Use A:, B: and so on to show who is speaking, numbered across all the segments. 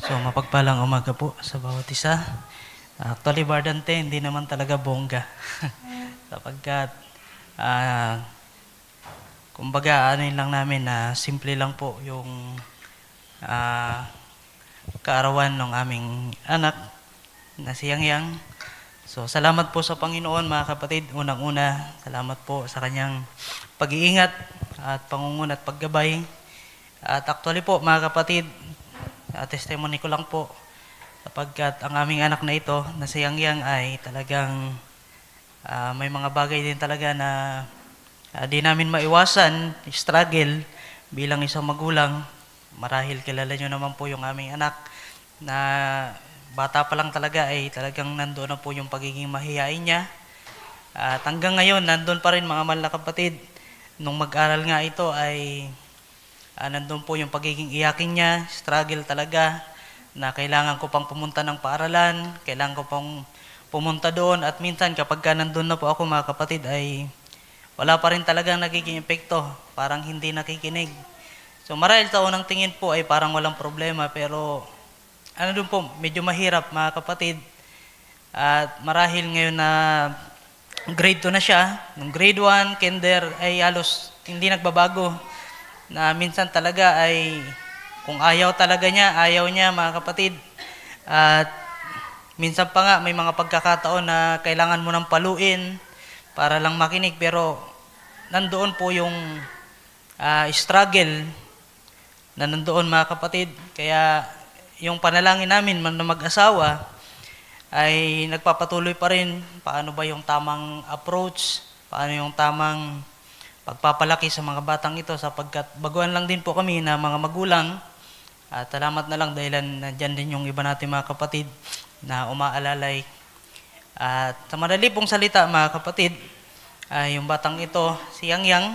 A: So, mapagpalang umaga po sa bawat isa. Actually, Bardante, hindi naman talaga bongga. Sapagkat, ah, kumbaga, ano yun lang namin na simple lang po yung ah, kaarawan ng aming anak na si Yang Yang. So, salamat po sa Panginoon mga kapatid. Unang-una, salamat po sa kanyang pag-iingat at pangunguna at paggabay. At actually po mga kapatid, testimony ko lang po sapagkat ang aming anak na ito na si Yang Yang ay talagang may mga bagay din talaga na di namin maiwasan, struggle bilang isang magulang. Marahil kilala nyo naman po yung aming anak na bata pa lang talaga ay talagang nandoon na po yung pagiging mahihain niya. At hanggang ngayon, nandun pa rin mga mahal na kapatid. Nung mag-aral nga ito ay nandun po yung pagiging iyakin niya, struggle talaga, na kailangan ko pang pumunta ng paaralan, kailangan ko pang pumunta doon, at minsan kapag nandun na po ako mga kapatid ay wala pa rin talagang nagiging epekto, parang hindi nakikinig. So marahil sa unang tingin po ay parang walang problema, pero ano doon po, medyo mahirap mga kapatid. At marahil ngayon na grade 2 na siya, nung grade 1, kinder ay halos hindi nagbabago. Na minsan talaga ay kung ayaw talaga niya, ayaw niya mga kapatid. At minsan pa nga may mga pagkakataon na kailangan mo ng paluin para lang makinig, pero nandoon po yung struggle na nandoon mga kapatid. Kaya yung panalangin namin na mag-asawa ay nagpapatuloy pa rin. Paano ba yung tamang approach? Paano yung tamang pagpapalaki sa mga batang ito, sapagkat baguhan lang din po kami na mga magulang. At salamat na lang dahil nandyan din yung iba natin mga kapatid na umaalalay. At sa madali pong salita mga kapatid, yung batang ito, si Yang Yang,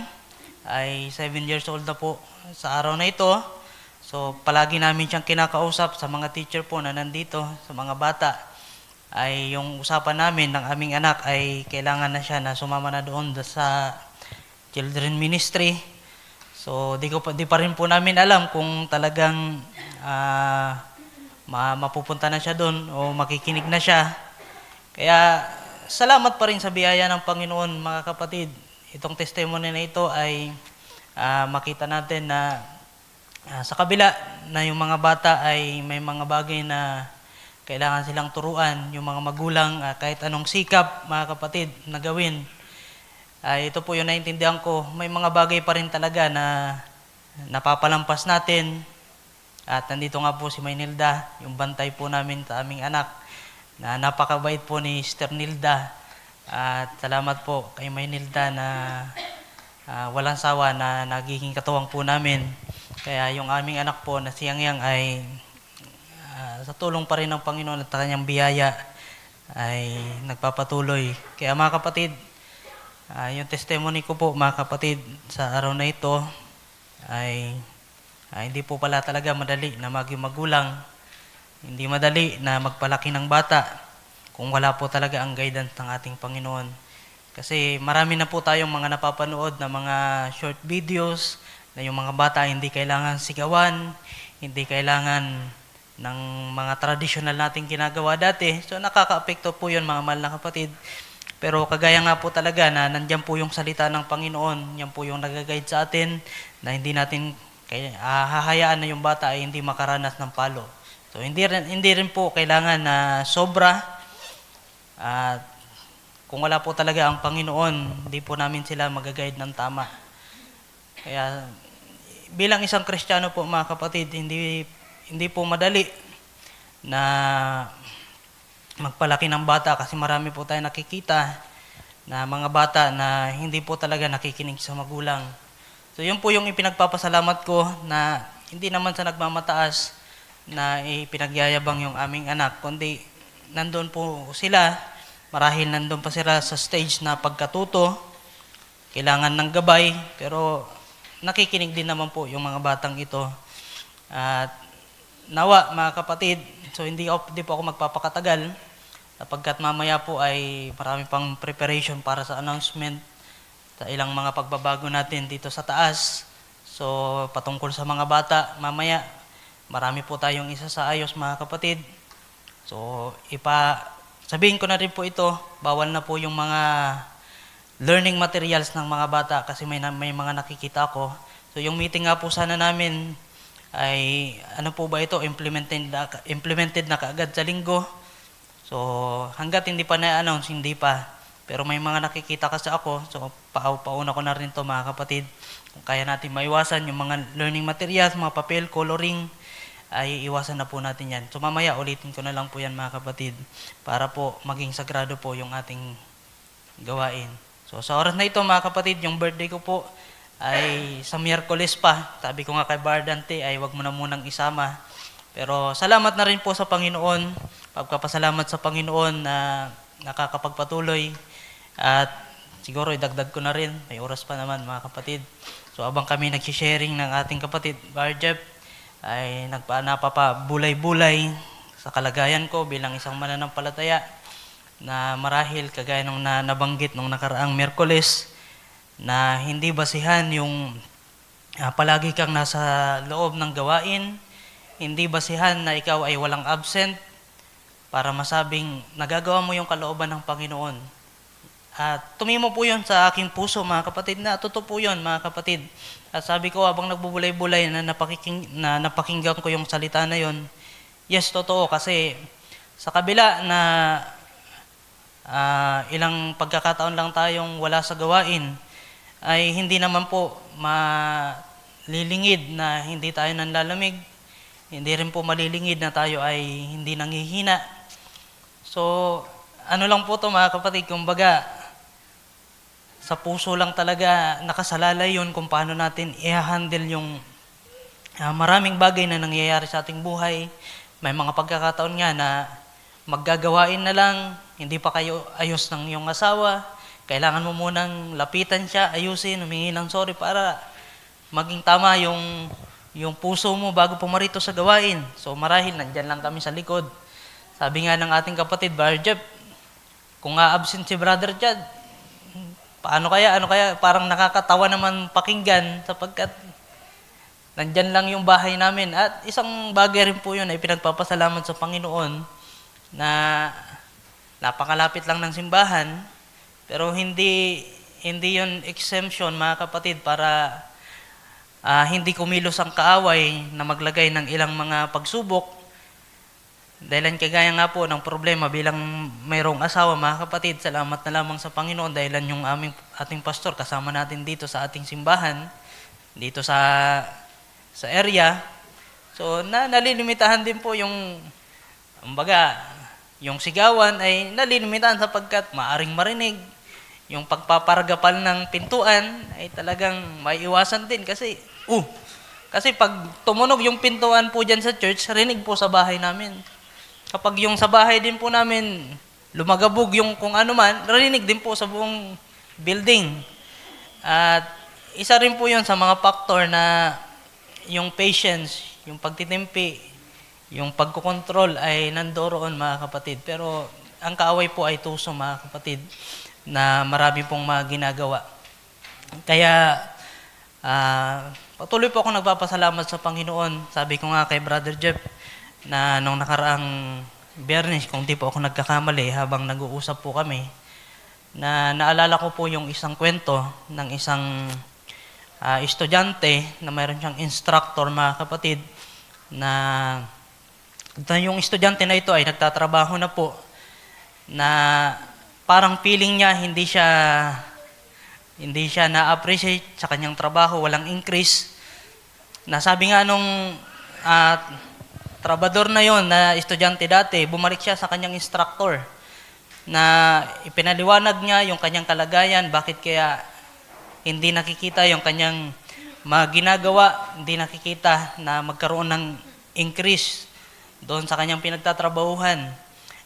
A: ay 7 years old na po sa araw na ito. So palagi namin siyang kinakausap sa mga teacher po na nandito, sa mga bata. Ay yung usapan namin ng aming anak ay kailangan na siya na sumama na doon sa children ministry. So di pa rin po namin alam kung talagang mapupunta na siya doon o makikinig na siya. Kaya salamat pa rin sa biyaya ng Panginoon mga kapatid. Itong testimony na ito ay makita natin na sa kabila na yung mga bata ay may mga bagay na kailangan silang turuan, yung mga magulang kahit anong sikap mga kapatid na gawin. Ito po yung naintindihan ko, may mga bagay pa rin talaga na napapalampas natin. At nandito nga po si Maynilda, yung bantay po namin sa aming anak, na napakabait po ni Sister Nilda. At salamat po kay Maynilda na walang sawa na nagiging katuwang po namin. Kaya yung aming anak po na si Yang Yang ay sa tulong pa rin ng Panginoon at kanyang biyaya ay nagpapatuloy. Kaya mga kapatid, yung testimony ko po mga kapatid sa araw na ito ay hindi po pala talaga madali na maging magulang. Hindi madali na magpalaki ng bata kung wala po talaga ang guidance ng ating Panginoon. Kasi marami na po tayong mga napapanood na mga short videos na yung mga bata hindi kailangan sigawan, hindi kailangan ng mga traditional nating ginagawa dati. So nakaka-apekto po yun mga mahal na kapatid. Pero kagaya nga po talaga na nandyan po yung salita ng Panginoon, yan po yung nag-guide sa atin na hindi natin hahayaan na yung bata ay hindi makaranas ng palo. So hindi rin po kailangan na sobra. At kung wala po talaga ang Panginoon, hindi po namin sila mag-guide ng tama. Kaya bilang isang Kristiyano po mga kapatid, hindi po madali na magpalaki ng bata kasi marami po tayo nakikita na mga bata na hindi po talaga nakikinig sa magulang. So yun po yung ipinagpapasalamat ko na hindi naman sa nagmamataas na ipinagyayabang yung aming anak, kundi nandun po sila, marahil nandun pa sila sa stage na pagkatuto, kailangan ng gabay, pero nakikinig din naman po yung mga batang ito. At nawa mga kapatid, so hindi po ako magpapakatagal sapagkat mamaya po ay marami pang preparation para sa announcement sa ilang mga pagbabago natin dito sa taas. So patungkol sa mga bata, mamaya marami po tayong isa sa ayos mga kapatid. So, sabihin ko na rin po ito, bawal na po yung mga learning materials ng mga bata kasi may mga nakikita ko. So, yung meeting nga po sana namin ay ano po ba ito, implemented na kaagad sa linggo. So, hanggat hindi pa na-announce, hindi pa. Pero may mga nakikita kasi ako, so pauna ko na rin to mga kapatid. Kung kaya natin maiwasan yung mga learning materials, mga papel, coloring, ay iwasan na po natin yan. So mamaya ulitin ko na lang po yan mga kapatid para po maging sagrado po yung ating gawain. So sa oras na ito mga kapatid, yung birthday ko po ay sa Miyerkules pa. Sabi ko nga kay Bardante ay wag mo na munang isama. Pero salamat na rin po sa Panginoon. Pagpapasalamat sa Panginoon na nakakapagpatuloy. At siguro idagdag ko na rin, may oras pa naman mga kapatid. So habang kami nag-sharing ng ating kapatid, Barjep, ay napapabulay-bulay sa kalagayan ko bilang isang mananampalataya na marahil kagaya nung nabanggit nung nakaraang Miyerkules na hindi basihan yung palagi kang nasa loob ng gawain, hindi basihan na ikaw ay walang absent para masabing nagagawa mo yung kalooban ng Panginoon. At tumimo po yun sa aking puso mga kapatid na totoo po yun mga kapatid. At sabi ko habang nagbubulay-bulay na napakinggan ko yung salita na yun, yes, totoo kasi sa kabila na ilang pagkakataon lang tayong wala sa gawain, ay hindi naman po malilingid na hindi tayo nanlalamig, hindi rin po malilingid na tayo ay hindi nanghihina. So, ano lang po to mga kapatid, kumbaga, sa puso lang talaga nakasalalay yun kung paano natin i-handle yung maraming bagay na nangyayari sa ating buhay. May mga pagkakataon nga na maggagawain na lang, hindi pa kayo ayos ng iyong asawa, kailangan mo munang lapitan siya, ayusin, humingi ng sorry para maging tama yung puso mo bago pumarito sa gawain. So marahil nandyan lang kami sa likod. Sabi nga ng ating kapatid, Barjep, kung absent si Brother Chad, ano kaya, parang nakakatawa naman pakinggan sapagkat nandyan lang yung bahay namin. At isang bagay rin po yun ay pinagpapasalamat sa Panginoon na napakalapit lang ng simbahan, pero hindi yun exemption mga kapatid para hindi kumilos ang kaaway na maglagay ng ilang mga pagsubok. Dahilan kagaya nga po ng problema bilang mayroong asawa mga kapatid, salamat na lamang sa Panginoon dahilan yung ating pastor kasama natin dito sa ating simbahan, dito sa area. So nalilimitahan din po yung sigawan ay nalilimitahan sapagkat maaring marinig. Yung pagpaparagapal ng pintuan ay talagang maiiwasan din kasi pag tumunog yung pintuan po dyan sa church, rinig po sa bahay namin. Kapag yung sa bahay din po namin, lumagabog yung kung ano man, narinig din po sa buong building. At isa rin po yun sa mga factor na yung patience, yung pagtitimpi, yung pagkukontrol ay nandoon mga kapatid. Pero ang kaaway po ay tuso mga kapatid na marami pong mga ginagawa. Kaya patuloy po ako nagpapasalamat sa Panginoon. Sabi ko nga kay Brother Jeff, na nung nakaraang Biyernes, kung di po ako nagkakamali, habang nag-uusap po kami, na naalala ko po yung isang kwento ng isang estudyante na mayroon siyang instructor mga kapatid na yung estudyante na ito ay nagtatrabaho na po na parang feeling niya hindi siya na-appreciate sa kanyang trabaho, walang increase. Nasabi nga nung trabador na yon na estudyante dati, bumalik siya sa kanyang instructor na ipinaliwanag niya yung kanyang kalagayan, bakit kaya hindi nakikita yung kanyang mga ginagawa, hindi nakikita na magkaroon ng increase doon sa kanyang pinagtatrabahuhan.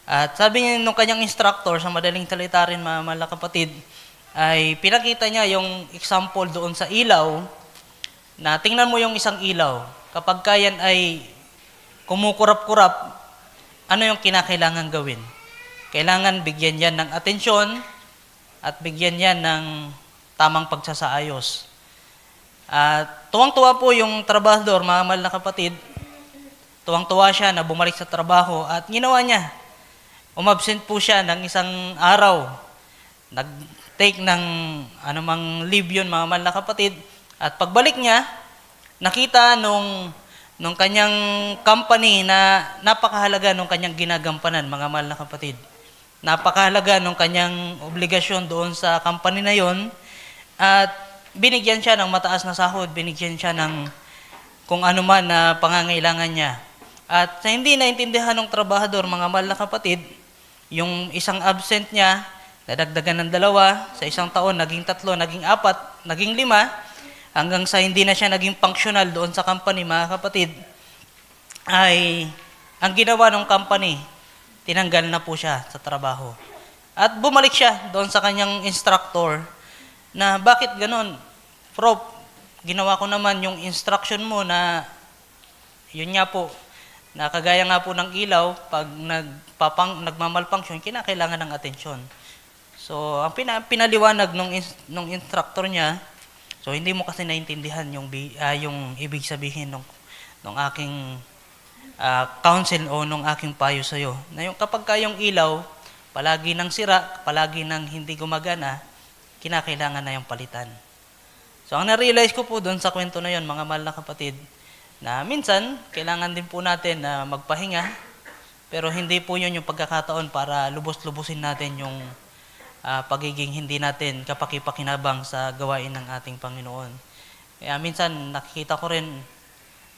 A: At sabi niya nung kanyang instructor, sa madaling salita rin mga kapatid, ay pinakita niya yung example doon sa ilaw, na tingnan mo yung isang ilaw, kapag kayan ay kumukurap-kurap, ano yung kinakailangan gawin? Kailangan bigyan yan ng atensyon at bigyan yan ng tamang pagsasaayos. At tuwang-tuwa po yung trabahador, mga mahal na kapatid, tuwang-tuwa siya na bumalik sa trabaho at ginawa niya. Umabsent po siya ng isang araw. Nag-take ng anumang leave yun, mga mahal na kapatid. At pagbalik niya, nakita nung kanyang company na napakahalaga nung kanyang ginagampanan, mga mahal na kapatid. Napakahalaga nung kanyang obligasyon doon sa company na yon at binigyan siya ng mataas na sahod, binigyan siya ng kung ano man na pangangailangan niya. At sa hindi naintindihan ng trabahador, mga mahal na kapatid, yung isang absent niya, nadagdagan ng 2, sa isang taon, naging 3, naging 4, naging 5, hanggang sa hindi na siya naging functional doon sa company, mga kapatid, ay ang ginawa ng company, tinanggal na po siya sa trabaho. At bumalik siya doon sa kanyang instructor na bakit ganon? Prof, ginawa ko naman yung instruction mo na yun nga po, na kagaya nga po ng ilaw, pag nagmamalfunction, kinakailangan ng atensyon. So, ang pinaliwanag nung instructor niya, so hindi mo kasi naintindihan yung ibig sabihin nung aking counsel o nung aking payo sa'yo. Na yung kapag yung ilaw, palagi nang sira, palagi nang hindi gumagana, kinakailangan na yung palitan. So, ang na-realize ko po doon sa kwento na yon, mga mahal na kapatid, na minsan, kailangan din po natin na magpahinga, pero hindi po yun yung pagkakataon para lubos-lubusin natin yung pagiging hindi natin kapaki-pakinabang sa gawain ng ating Panginoon. Kaya minsan, nakikita ko rin,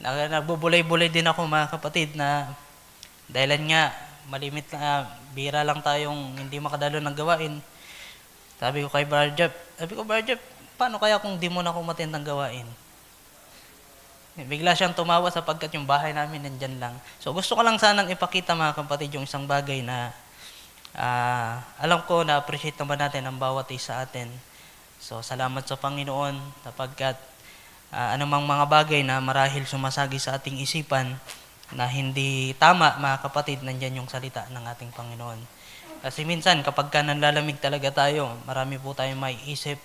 A: nagbubulay-bulay din ako, mga kapatid, na dahilan nga, malimit na, bira lang tayong hindi makadalo ng gawain. Sabi ko, Brother Jeff, paano kaya kung di mo na kumatin ng gawain? Bigla siyang tumawa sapagkat yung bahay namin nandyan lang. So gusto ko lang sanang ipakita, mga kapatid, yung isang bagay na alam ko na appreciate naman natin ang bawat isa atin. So salamat sa Panginoon sapagkat anumang mga bagay na marahil sumasagi sa ating isipan na hindi tama, mga kapatid, nandyan yung salita ng ating Panginoon. Kasi minsan kapag nanlalamig talaga tayo, marami po tayong maiisip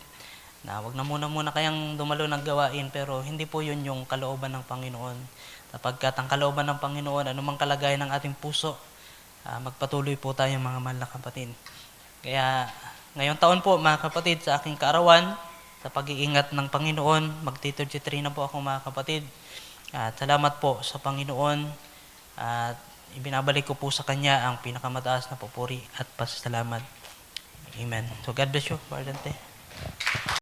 A: na wag na muna kayang dumalo ng gawain, pero hindi po yun yung kalooban ng Panginoon. Sapagkat ang kalooban ng Panginoon, anumang kalagayan ng ating puso, magpatuloy po tayo, mga mahal na kapatid. Kaya ngayong taon po, mga kapatid, sa aking kaarawan, sa pag-iingat ng Panginoon, magti-33 na po ako, mga kapatid. At salamat po sa Panginoon at ibinabalik ko po sa Kanya ang pinakamataas na papuri at pasasalamat. Amen. So God bless you, Brother Dante.